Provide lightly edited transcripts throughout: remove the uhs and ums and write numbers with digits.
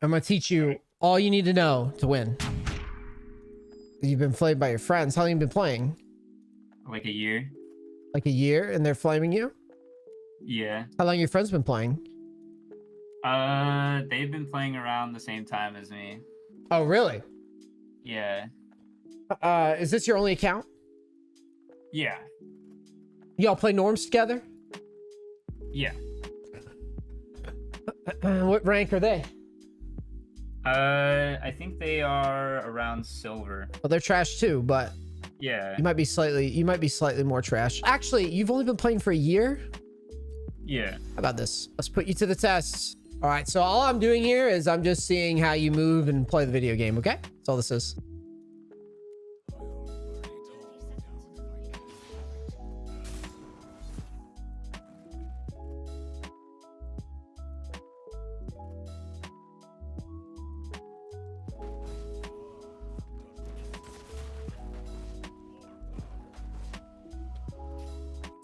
I'm gonna teach you all you need to know to win. You've been flamed by your friends. How long have you been playing? Like a year. Like a year, and they're flaming you? Yeah. How long your friends been playing? They've been playing around the same time as me. Oh, really? Yeah. Is this your only account? Yeah. Y'all play norms together? Yeah. What rank are they? I think they are around silver. Well, they're trash too, but Yeah. you might be slightly more trash. Actually, you've only been playing for a year? Yeah. How about this? Let's put you to the test. All right, so all I'm doing here is I'm just seeing how you move and play the video game, okay? That's all this is.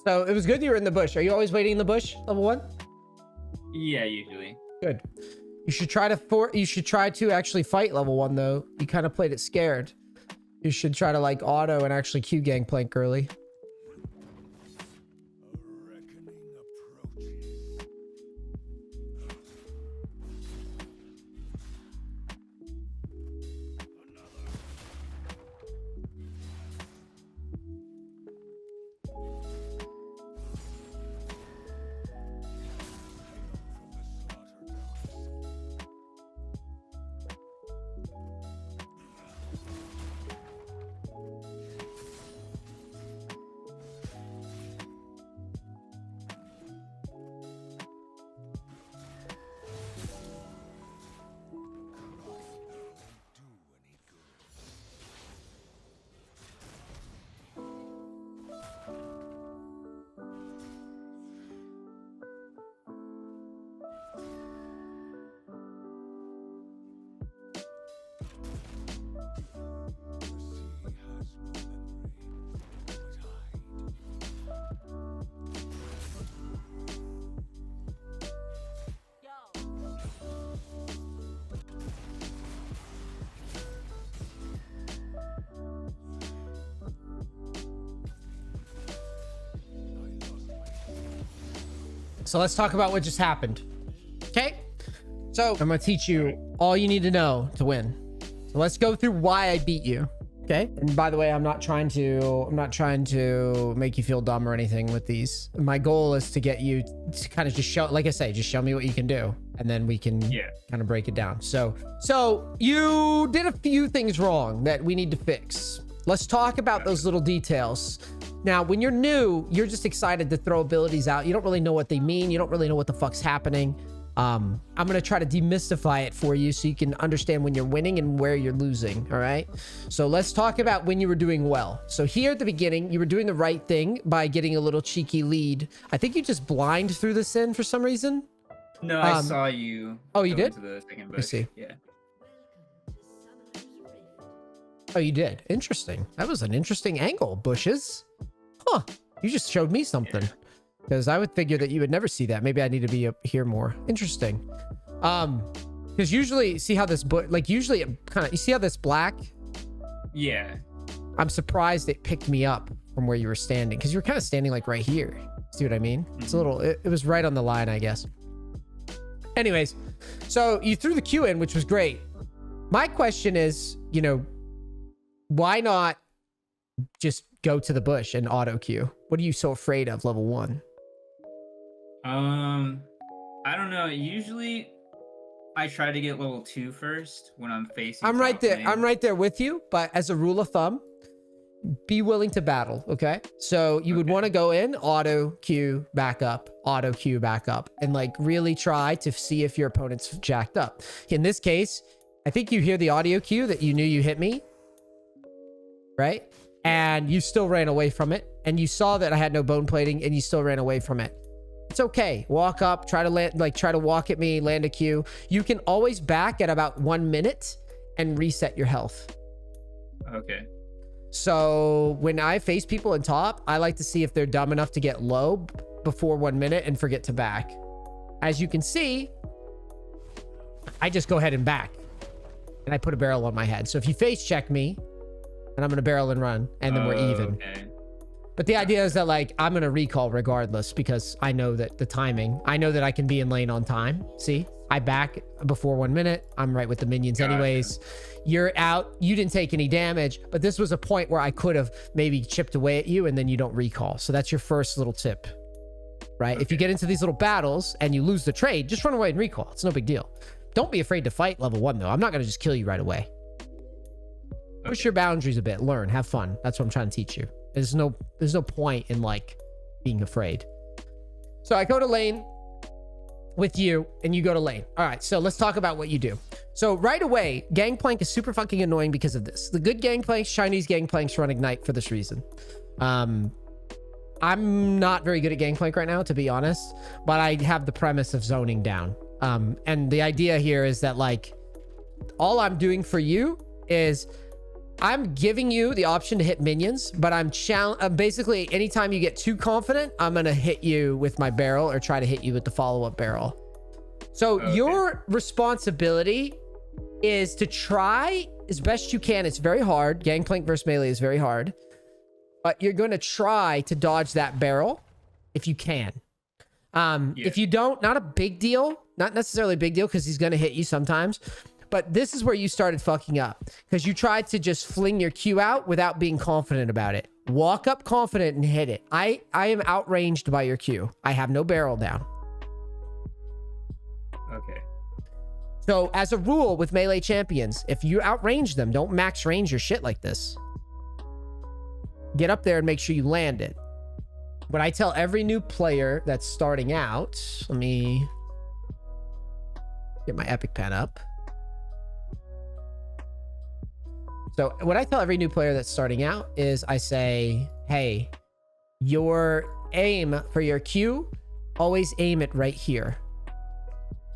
So it was good you were in the bush. Are you always waiting in the bush, level 1? Yeah, usually. Good. You should try to actually fight level 1 though. You kind of played it scared. You should try to like auto and actually Q gangplank early. So let's talk about what just happened. Okay? So I'm gonna teach you all you need to know to win. So let's go through why I beat you. Okay? And by the way, I'm not trying to make you feel dumb or anything with these. My goal is to get you to kind of just show, like I say, just show me what you can do. And then we can kind of break it down. So you did a few things wrong that we need to fix. Let's talk about those little details. Now, when you're new, you're just excited to throw abilities out. You don't really know what they mean. You don't really know what the fuck's happening. I'm going to try to demystify it for you so you can understand when you're winning and where you're losing. All right. So let's talk about when you were doing well. So here at the beginning, you were doing the right thing by getting a little cheeky lead. I think you just blind threw this in for some reason. No, I saw you. Oh, you did? To the second bush. I see. Yeah. Oh, you did. Interesting. That was an interesting angle, bushes. Huh. You just showed me something. Because I would figure that you would never see that. Maybe I need to be up here more. Interesting. Because usually, see how this usually it kind of, you see how this black? Yeah. I'm surprised it picked me up from where you were standing. Because you were kind of standing like right here. See what I mean? It's a little, it was right on the line, I guess. Anyways, so you threw the Q in, which was great. My question is, you know, why not just go to the bush and auto Q? What are you so afraid of level 1? I don't know. Usually I try to get level 2 first when I'm facing. I'm right there. lane. I'm right there with you. But as a rule of thumb, be willing to battle. Okay. So you would want to go in, auto Q back up, and like really try to see if your opponent's jacked up. In this case, I think you hear the audio cue that you knew you hit me. Right? And you still ran away from it. And you saw that I had no bone plating and you still ran away from it. It's okay. Walk up, try to land, try to walk at me, land a Q. You can always back at about 1 minute and reset your health. Okay. So when I face people in top, I like to see if they're dumb enough to get low before 1 minute and forget to back. As you can see, I just go ahead and back. And I put a barrel on my head. So if you face check me, and I'm going to barrel and run, and then we're even. Okay. But the idea is that, like, I'm going to recall regardless because I know that the timing, I know that I can be in lane on time. See, I back before 1 minute. I'm right with the minions anyways. You're out. You didn't take any damage, but this was a point where I could have maybe chipped away at you and then you don't recall. So that's your first little tip, right? If you get into these little battles and you lose the trade, just run away and recall. It's no big deal. Don't be afraid to fight level 1 though. I'm not going to just kill you right away. Push your boundaries a bit. Learn. Have fun. That's what I'm trying to teach you. There's no point in like being afraid. So I go to lane with you and you go to lane. All right. So let's talk about what you do. So right away, Gangplank is super fucking annoying because of this. The good Gangplanks, Chinese Gangplanks run Ignite for this reason. I'm not very good at Gangplank right now, to be honest, but I have the premise of zoning down. And the idea here is that like all I'm doing for you is I'm giving you the option to hit minions, but I'm basically anytime you get too confident, I'm going to hit you with my barrel or try to hit you with the follow-up barrel. So your responsibility is to try as best you can. It's very hard. Gangplank versus melee is very hard, but you're going to try to dodge that barrel if you can. If you don't, not a big deal, not necessarily a big deal because he's going to hit you sometimes. But this is where you started fucking up because you tried to just fling your Q out without being confident about it. Walk up confident and hit it. I am outranged by your Q. I have no barrel down. Okay. So as a rule with melee champions, if you outrange them, don't max range your shit like this. Get up there and make sure you land it. What I tell every new player that's starting out, let me get my epic pen up. So what I tell every new player that's starting out is I say, hey, your aim for your Q, always aim it right here.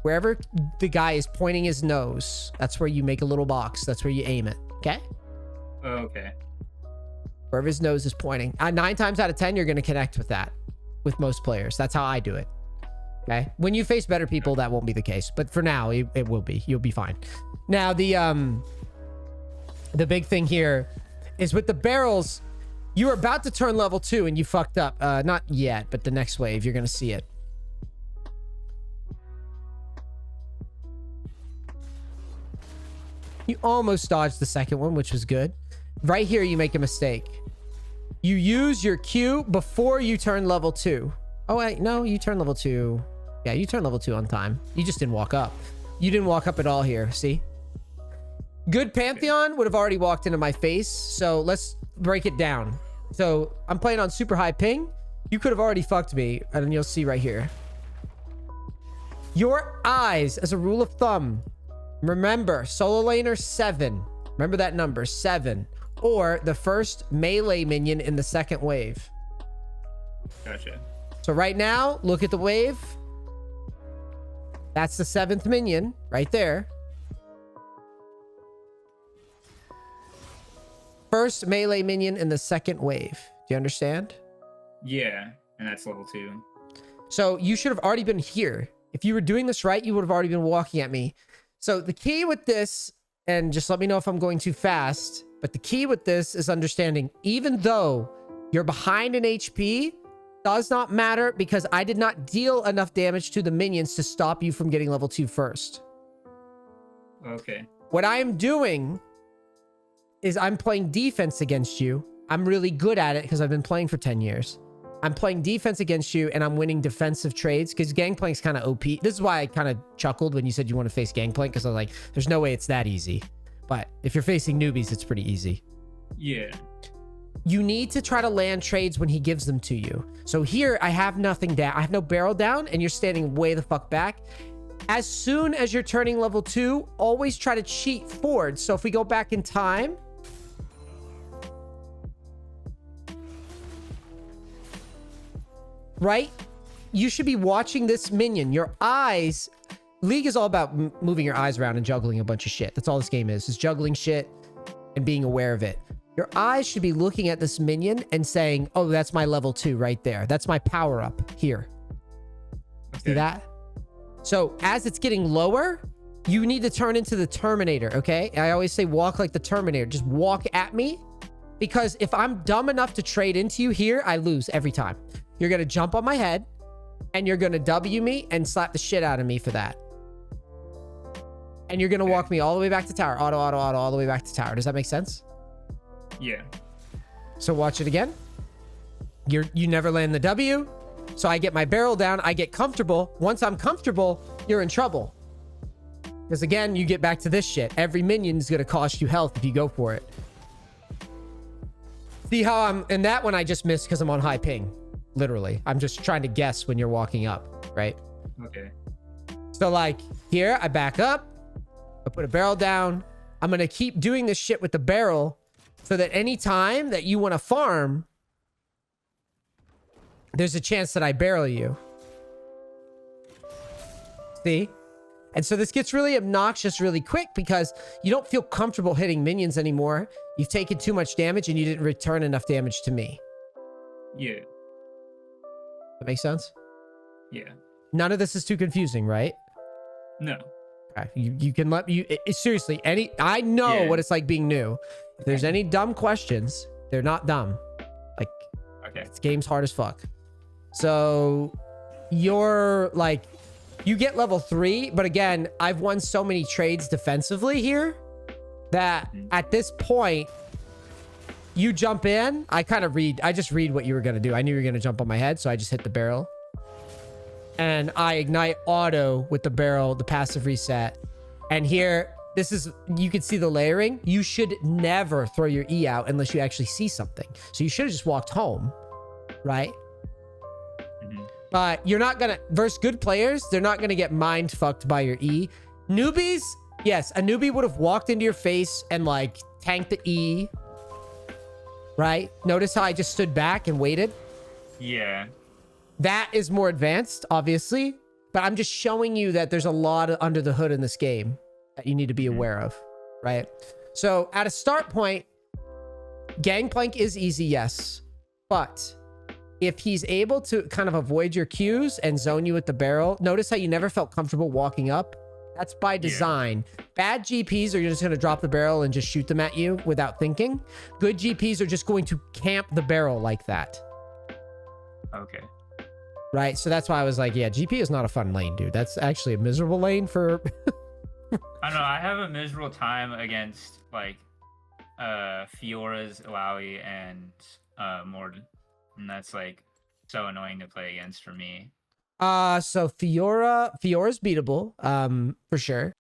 Wherever the guy is pointing his nose, that's where you make a little box. That's where you aim it. Okay? Okay. Wherever his nose is pointing. 9 times out of 10, you're going to connect with that with most players. That's how I do it. Okay? When you face better people, that won't be the case. But for now, it will be. You'll be fine. Now, the big thing here is with the barrels, you were about to turn level 2 and you fucked up. Not yet, but the next wave, you're going to see it. You almost dodged the second one, which was good. Right here, you make a mistake. You use your Q before you turn level 2. Oh, wait, no, you turn level 2. Yeah, you turn level 2 on time. You just didn't walk up. You didn't walk up at all here, see? Good Pantheon would have already walked into my face, so let's break it down. So I'm playing on super high ping. You could have already fucked me, and you'll see right here. Your eyes, as a rule of thumb, remember, solo laner 7. Remember that number, 7. Or the first melee minion in the second wave. Gotcha. So right now, look at the wave. That's the 7th minion right there. First melee minion in the second wave. Do you understand? Yeah, and that's level 2. So you should have already been here. If you were doing this right, you would have already been walking at me. So the key with this, and just let me know if I'm going too fast, but the key with this is understanding, even though you're behind in HP, does not matter because I did not deal enough damage to the minions to stop you from getting level 2 first. Okay. What I am doing is I'm playing defense against you. I'm really good at it because I've been playing for 10 years. I'm playing defense against you and I'm winning defensive trades because Gangplank's kind of OP. This is why I kind of chuckled when you said you want to face Gangplank because I was like, there's no way it's that easy. But if you're facing newbies, it's pretty easy. Yeah. You need to try to land trades when he gives them to you. So here I have nothing down. I have no barrel down and you're standing way the fuck back. As soon as you're turning level 2, always try to cheat forward. So if we go back in time, right? You should be watching this minion. Your eyes... League is all about moving your eyes around and juggling a bunch of shit. That's all this game is juggling shit and being aware of it. Your eyes should be looking at this minion and saying, oh, that's my level 2 right there. That's my power up here. Okay. See that? So as it's getting lower, you need to turn into the Terminator, okay? I always say walk like the Terminator. Just walk at me. Because if I'm dumb enough to trade into you here, I lose every time. You're going to jump on my head. And you're going to W me and slap the shit out of me for that. And you're going to walk me all the way back to tower. Auto, all the way back to tower. Does that make sense? Yeah. So watch it again. You never land the W. So I get my barrel down. I get comfortable. Once I'm comfortable, you're in trouble. Because again, you get back to this shit. Every minion is going to cost you health if you go for it. See how I'm... And that one I just missed because I'm on high ping. Literally. I'm just trying to guess when you're walking up, right? Okay. So like here, I back up. I put a barrel down. I'm going to keep doing this shit with the barrel so that any time that you want to farm, there's a chance that I barrel you. See? And so this gets really obnoxious really quick because you don't feel comfortable hitting minions anymore. You've taken too much damage and you didn't return enough damage to me. Yeah. That makes sense? Yeah. None of this is too confusing, right? No. Okay. You can let you seriously, I know what it's like being new. If there's any dumb questions, they're not dumb. Like, okay. This game's hard as fuck. So you're like, you get level 3, but again, I've won so many trades defensively here that at this point, you jump in. I just read what you were going to do. I knew you were going to jump on my head, so I just hit the barrel. And I ignite auto with the barrel, the passive reset. And here, you can see the layering. You should never throw your E out unless you actually see something. So you should have just walked home, right? But you're not gonna, versus good players, they're not gonna get mind fucked by your E. Newbies, yes, a newbie would have walked into your face and like tanked the E, right? Notice how I just stood back and waited? Yeah. That is more advanced, obviously, but I'm just showing you that there's a lot under the hood in this game that you need to be aware of, right? So at a start point, Gangplank is easy, yes, but if he's able to kind of avoid your cues and zone you with the barrel, notice how you never felt comfortable walking up. That's by design. Yeah. Bad GPs are just going to drop the barrel and just shoot them at you without thinking. Good GPs are just going to camp the barrel like that. Okay. Right? So that's why I was like, yeah, GP is not a fun lane, dude. That's actually a miserable lane for... I don't know. I have a miserable time against, like, Fiora's, Illaoi, and Mord. And that's, like, so annoying to play against for me. So Fiora's beatable, for sure.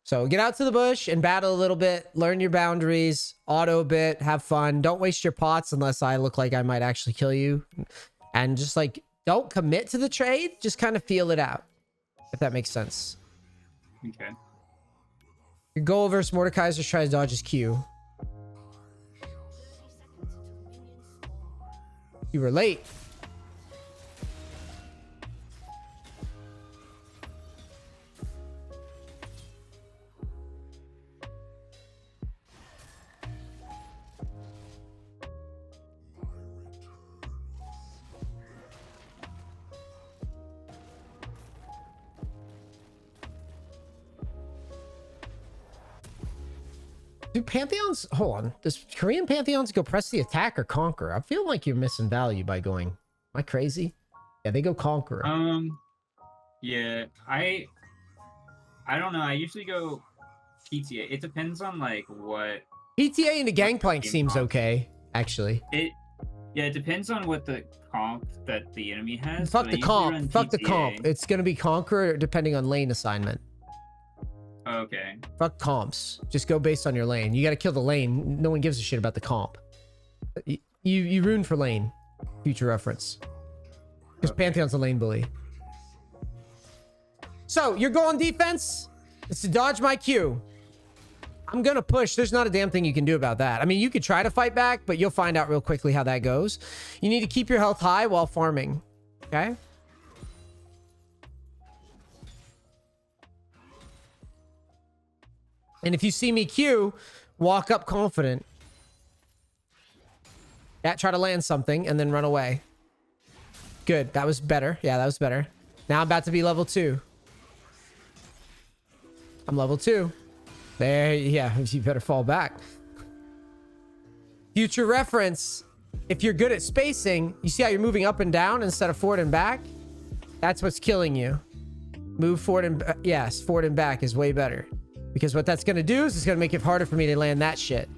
So get out to the bush and battle a little bit, learn your boundaries, auto a bit, have fun. Don't waste your pots unless I look like I might actually kill you. And just like, don't commit to the trade, just kind of feel it out. If that makes sense. Okay. Your goal versus Mordekaiser tries to dodge his Q. You were late. Do Pantheons... Hold on. Does Korean Pantheons go press the attack or conquer? I feel like you're missing value by going... Am I crazy? Yeah, they go conquer. Yeah, I don't know. I usually go PTA. It depends on, like, what... PTA into Gangplank seems okay, actually. Yeah, it depends on what the comp that the enemy has. Fuck the comp. Fuck the comp. It's going to be conquer depending on lane assignment. Okay. Fuck comps. Just go based on your lane. You got to kill the lane. No one gives a shit about the comp. You ruined for lane. Future reference. Because Pantheon's a lane bully. So, your goal on defense is to dodge my Q. I'm going to push. There's not a damn thing you can do about that. I mean, you could try to fight back, but you'll find out real quickly how that goes. You need to keep your health high while farming. Okay? And if you see me Q, walk up confident. Yeah, try to land something and then run away. Good. That was better. Yeah, that was better. Now I'm about to be level 2. I'm level 2. There, yeah, you better fall back. Future reference, if you're good at spacing, you see how you're moving up and down instead of forward and back? That's what's killing you. Move forward and yes, forward and back is way better. Because what that's going to do is it's going to make it harder for me to land that shit.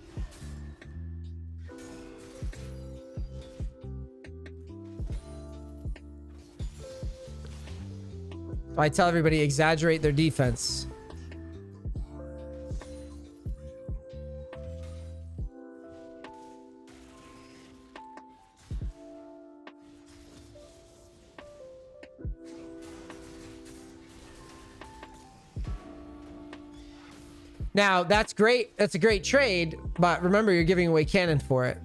I tell everybody, exaggerate their defense. Now, that's great. That's a great trade, but remember, you're giving away cannon for it.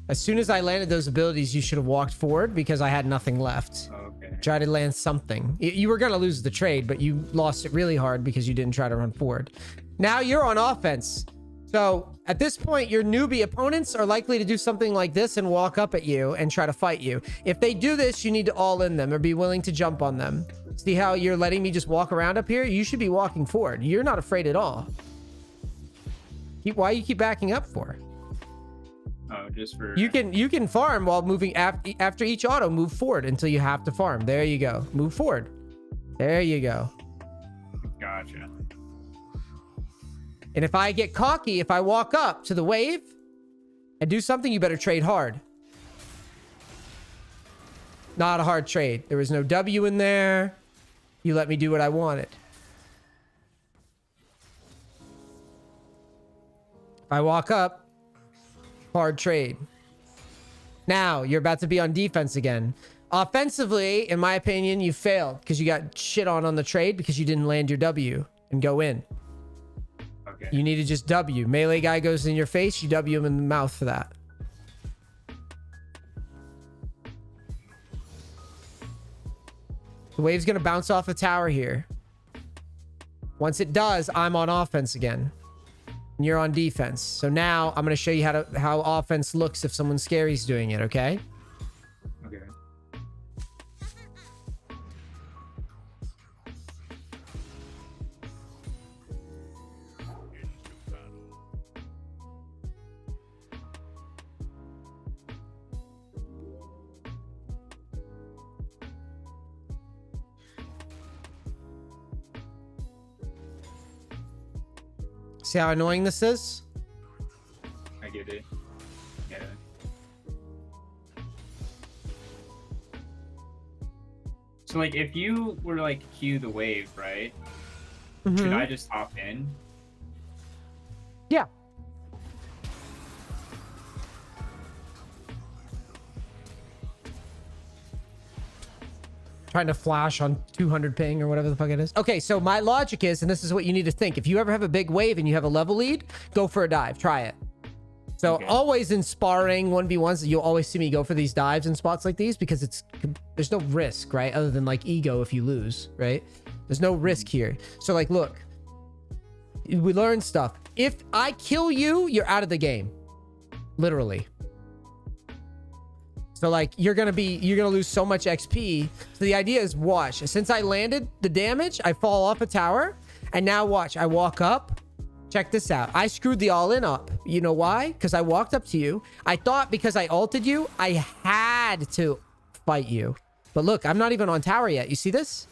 As soon as I landed those abilities, you should have walked forward because I had nothing left. Okay. Try to land something. You were going to lose the trade, but you lost it really hard because you didn't try to run forward. Now you're on offense. So at this point, your newbie opponents are likely to do something like this and walk up at you and try to fight you. If they do this, you need to all in them or be willing to jump on them. See how you're letting me just walk around up here? You should be walking forward. You're not afraid at all. Why you keep backing up for? Oh, just for... You can farm while moving after each auto. Move forward until you have to farm. There you go. Move forward. There you go. Gotcha. And if I get cocky, if I walk up to the wave and do something, you better trade hard. Not a hard trade. There was no W in there. You let me do what I wanted. If I walk up, hard trade. Now you're about to be on defense again. Offensively, in my opinion, you failed because you got shit on the trade because you didn't land your W and go in. Okay. You need to just W. Melee guy goes in your face, you W him in the mouth for that. The wave's gonna bounce off the tower here. Once it does, I'm on offense again. And you're on defense. So now I'm gonna show you how offense looks if someone scary's doing it, okay? Okay. See how annoying this is? I get it. Yeah. So, like, if you were to, like, cue the wave, right? Should I just hop in? Yeah. Trying to flash on 200 ping or whatever the fuck it is. Okay, so my logic is, and this is what you need to think. If you ever have a big wave and you have a level lead, go for a dive. Try it. So always in sparring 1v1s, you'll always see me go for these dives in spots like these because there's no risk, right? Other than like ego if you lose, right? There's no risk here. So like, look, we learn stuff. If I kill you, you're out of the game. Literally. So like you're gonna lose so much XP. So the idea is watch. Since I landed the damage, I fall off a tower, and now watch. I walk up. Check this out. I screwed the all-in up. You know why? Because I walked up to you. I thought because I ulted you, I had to fight you. But look, I'm not even on tower yet. You see this?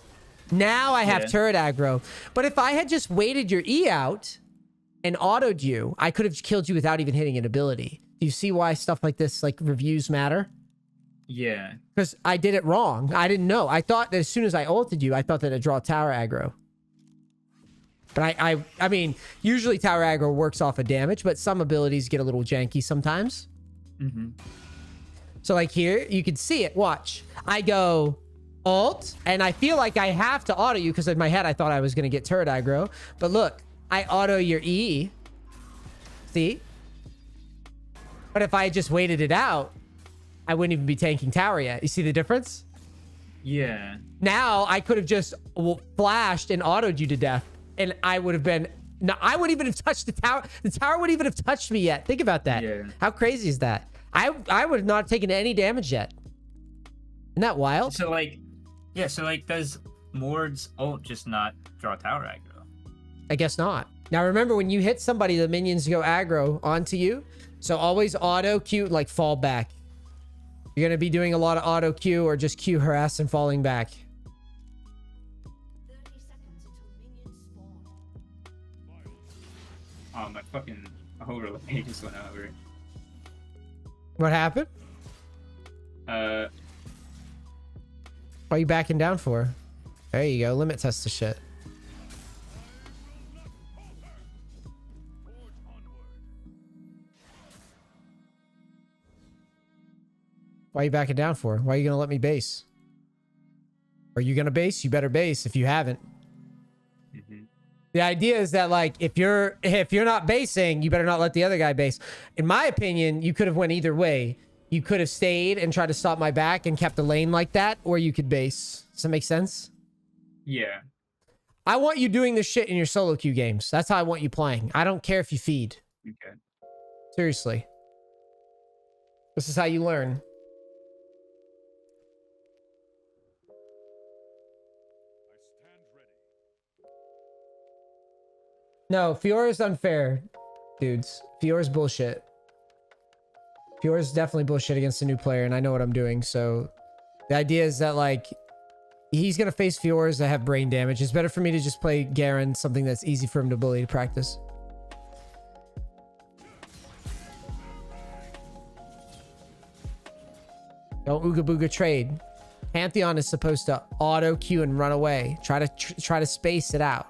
Now I have turret aggro. But if I had just waited your E out and autoed you, I could have killed you without even hitting an ability. Do you see why stuff like this, like reviews matter? Yeah. Because I did it wrong. I didn't know. I thought that as soon as I ulted you, I thought that it'd draw tower aggro. But I mean, usually tower aggro works off of damage, but some abilities get a little janky sometimes. So like here, you can see it. Watch. I go ult, and I feel like I have to auto you because in my head, I thought I was going to get turret aggro. But look, I auto your E. See? But if I just waited it out, I wouldn't even be tanking tower yet. You see the difference? Yeah. Now I could have just flashed and autoed you to death, and I would have been No, I wouldn't even have touched the tower. The tower wouldn't even have touched me yet. Think about that. Yeah. How crazy is that? I would have not taken any damage yet. Isn't that wild? So like, yeah. So like, does Mord's ult just not draw tower aggro? I guess not. Now remember, when you hit somebody, the minions go aggro onto you. So always auto Q, like fall back. You're gonna be doing a lot of auto Q or just Q harass and falling back. 30 seconds until minions spawn. Oh, my fucking overlay just went over. What happened? Uh, What are you backing down for? There you go. Limit test the shit. Why are you backing down for? Why are you gonna let me base? Are you gonna base? You better base if you haven't. The idea is that, like, if you're not basing, you better not let the other guy base. In my opinion, you could have went either way. You could have stayed and tried to stop my back and kept the lane like that, or you could base. Does that make sense? yeah. I want you doing this shit in your solo queue games. That's how I want you playing. I don't care if you feed. Okay. Seriously. This is how you learn. No, Fiora's unfair, dudes. Fiora's bullshit. Fiora's definitely bullshit against a new player, and I know what I'm doing, so... The idea is that, like, he's gonna face Fioras that have brain damage. It's better for me to just play Garen, something that's easy for him to bully to practice. Don't ooga booga trade. Pantheon is supposed to auto queue and run away. Try to space it out.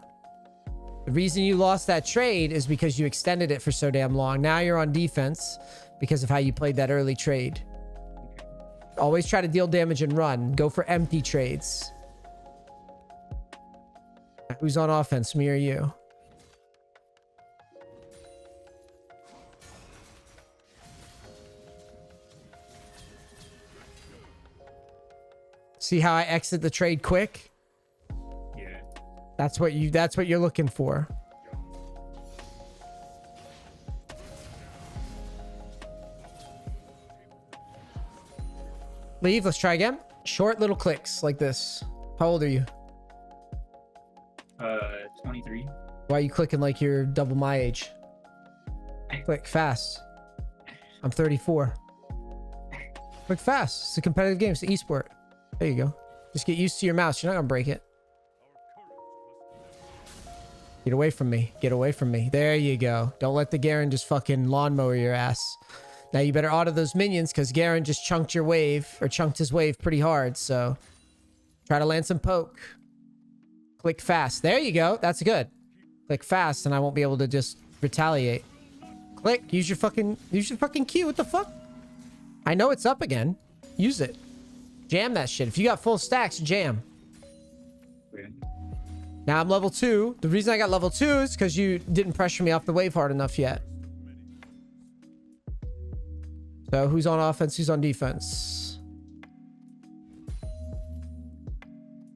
The reason you lost that trade is because you extended it for so damn long. Now you're on defense because of how you played that early trade. Always try to deal damage and run. Go for empty trades. Who's on offense, me or you? See how I exit the trade quick? Yeah. That's what you're looking for. Leave, let's try again. Short little clicks like this. How old are you? 23. Why are you clicking like you're double my age? Click fast. I'm 34. Click fast. It's a competitive game. It's an esport. There you go. Just get used to your mouse. You're not gonna break it. Get away from me. Get away from me. There you go. Don't let the Garen just fucking lawnmower your ass. Now you better auto those minions because Garen just chunked your wave, or chunked his wave pretty hard, so try to land some poke. Click fast. There you go. That's good. Click fast and I won't be able to just retaliate. Click. Use your fucking Q. What the fuck? I know it's up again. Use it. Jam that shit. If you got full stacks, jam. Weird. Now I'm level 2. The reason I got level 2 is because you didn't pressure me off the wave hard enough yet. So who's on offense? Who's on defense?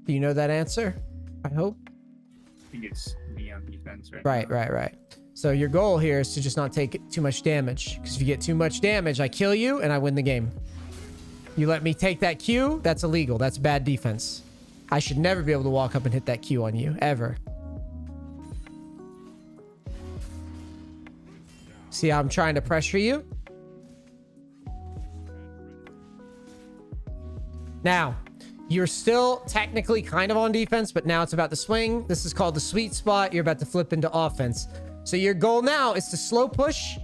Do you know that answer? I hope. I think it's me on defense Right. So your goal here is to just not take too much damage. Because if you get too much damage, I kill you and I win the game. You let me take that Q, that's illegal. That's bad defense. I should never be able to walk up and hit that Q on you, ever. See how I'm trying to pressure you? Now, you're still technically kind of on defense, but now it's about to swing. This is called the sweet spot. You're about to flip into offense. So your goal now is to slow push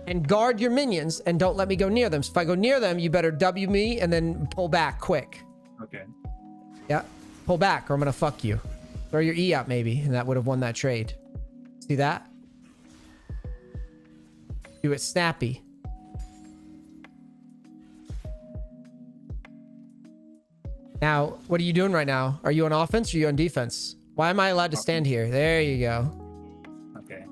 and guard your minions and don't let me go near them. So if I go near them, you better W me and then pull back quick. Okay. Yeah, pull back or I'm gonna fuck you. Throw your E out maybe, and that would have won that trade. See that? Do it snappy. Now, what are you doing right now? Are you on offense or are you on defense? Why am I allowed to stand here? There you go. Okay.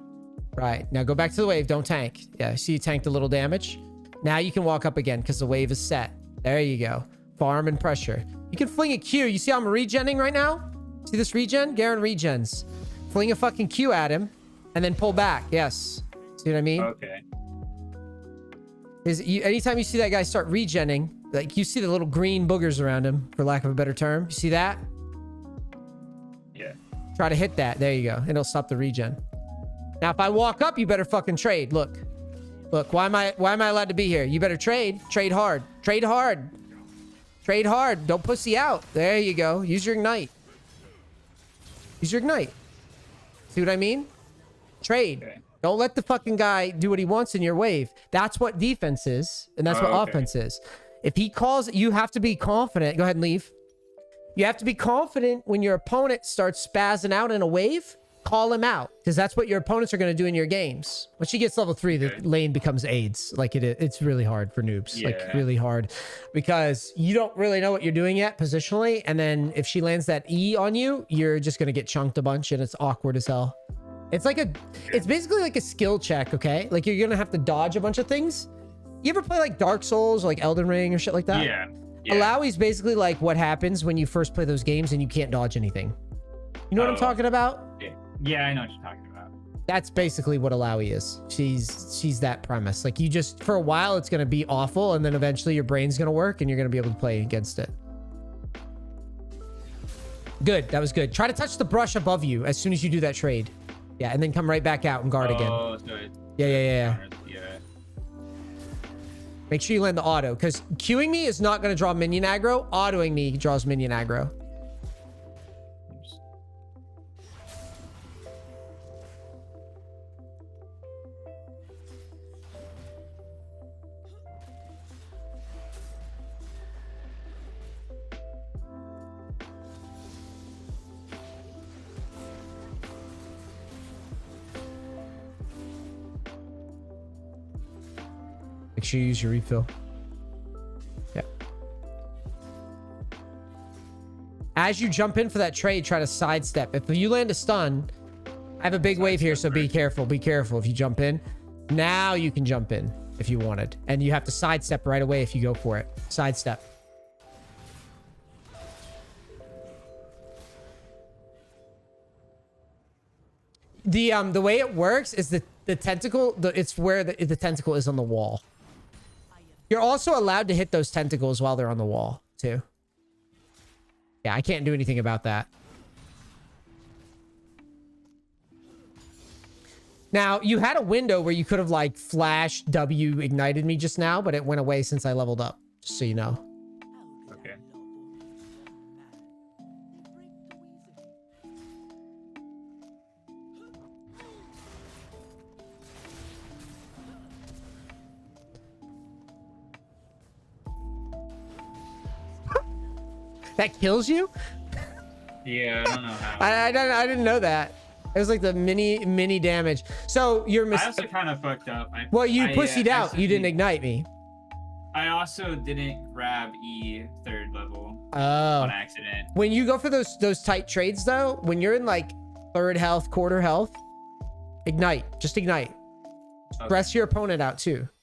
Right. Now go back to the wave. Don't tank. Yeah, see you tanked a little damage. Now you can walk up again because the wave is set. There you go. Farm and pressure. You can fling a Q. You see how I'm regenning right now? See this regen? Garen regens. Fling a fucking Q at him. and then pull back. Yes. See what I mean? Okay. Is anytime you see that guy start regenning, like you see the little green boogers around him, for lack of a better term. You see that? Yeah. Try to hit that. There you go. It'll stop the regen. Now, if I walk up, you better fucking trade. Look. Look, why am I allowed to be here? You better trade. Trade hard. Trade hard. Trade hard. Don't pussy out. There you go. Use your ignite. Use your ignite. See what I mean? Trade. Okay. Don't let the fucking guy do what he wants in your wave. That's what defense is, and that's what okay. offense is. If he calls, you have to be confident. Go ahead and leave. You have to be confident when your opponent starts spazzing out in a wave. Call him out, because that's what your opponents are going to do in your games. Once she gets level 3, the lane becomes AIDS. Like it's really hard for noobs. Yeah. Like really hard, because you don't really know what you're doing yet positionally. And then if she lands that E on you, you're just going to get chunked a bunch, and it's awkward as hell. It's like it's basically like a skill check. Okay, like you're going to have to dodge a bunch of things. You ever play like Dark Souls or like Elden Ring or shit like that? Yeah. Alawi's basically like what happens when you first play those games and you can't dodge anything. You know what I'm talking about? Yeah, I know what you're talking about. That's basically what Alawi is. She's that premise. Like you just, for a while, it's going to be awful, and then eventually your brain's going to work and you're going to be able to play against it. Good. That was good. Try to touch the brush above you as soon as you do that trade. Yeah, and then come right back out and guard again. Oh, so Yeah. yeah. Make sure you land the auto, because queuing me is not going to draw minion aggro. Autoing me draws minion aggro. Make sure you use your refill. Yeah. As you jump in for that trade, try to sidestep. If you land a stun, I have a big wave here, so be careful. Be careful if you jump in. Now you can jump in if you wanted. And you have to sidestep right away if you go for it. Sidestep. The way it works is the tentacle, it's where the tentacle is on the wall. You're also allowed to hit those tentacles while they're on the wall, too. Yeah, I can't do anything about that. Now, you had a window where you could have, like, flash W ignited me just now, but it went away since I leveled up, just so you know. Okay. That kills you? Yeah, I don't know how. I didn't know that. It was like the mini damage. So you're I also kind of fucked up. well, you pussied out. You didn't ignite me. I also didn't grab E 3rd level Oh. on accident. When you go for those tight trades though, when you're in like 3rd health, quarter health, ignite. Just ignite. Okay. Stress your opponent out too.